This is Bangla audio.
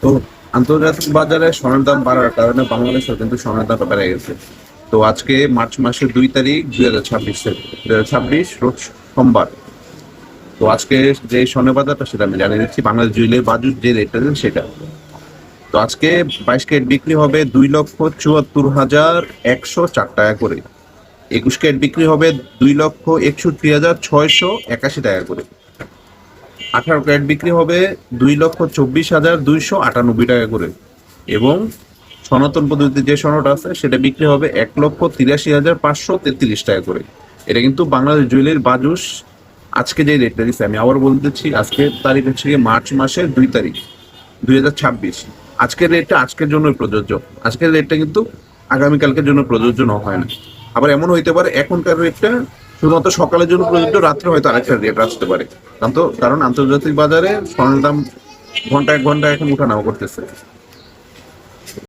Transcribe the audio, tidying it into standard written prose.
তো আন্তর্জাতিক বাজারে স্বর্ণের দাম বাড়ার কারণে বাংলাদেশেও কিন্তু স্বর্ণের দামটা বেড়ে গেছে। তো আজকে মার্চ মাসের 2 তারিখ 2026 রোজ সোমবার। তো আজকে যে স্বর্ণের বাজারটা সেটা আমি জানিয়ে দিচ্ছি, বাংলাদেশ জুয়েলারি বাজুর যে রেটটা সেটা। তো আজকে 22 ক্যারেট বিক্রি হবে 2,74,104 টাকা করে। 21 ক্যারেট বিক্রি হবে 2,61,681 টাকা করে। 18 ক্যারেট বিক্রি হবে 2,24,298 টাকা করে। এবং সনাতন পদ্ধতিতে যে স্বর্ণটা আছে সেটা বিক্রি হবে 1,83,533 টাকা করে। এটা কিন্তু বাংলাদেশ জুয়েলারি বাজুস আজকে যে রেটটা দিচ্ছে, আমি আবার বলতেছি, আজকের তারিখ হচ্ছে গিয়ে মার্চ মাসের 2 তারিখ 2026। আজকের রেটটা আজকের জন্যই প্রযোজ্য। আজকের রেটটা কিন্তু আগামীকালকের জন্য প্রযোজ্য হয় না। আবার এমন হইতে পারে এখনকার রেটটা শুধুমাত্র সকালের জন্য প্রযোজ্য, রাত্রে হয়তো আরেকটা রেট আসতে পারে। কারণ আন্তর্জাতিক বাজারে স্বর্ণের দাম ঘন্টায় ঘন্টায় এখন উঠানামা করতেছে।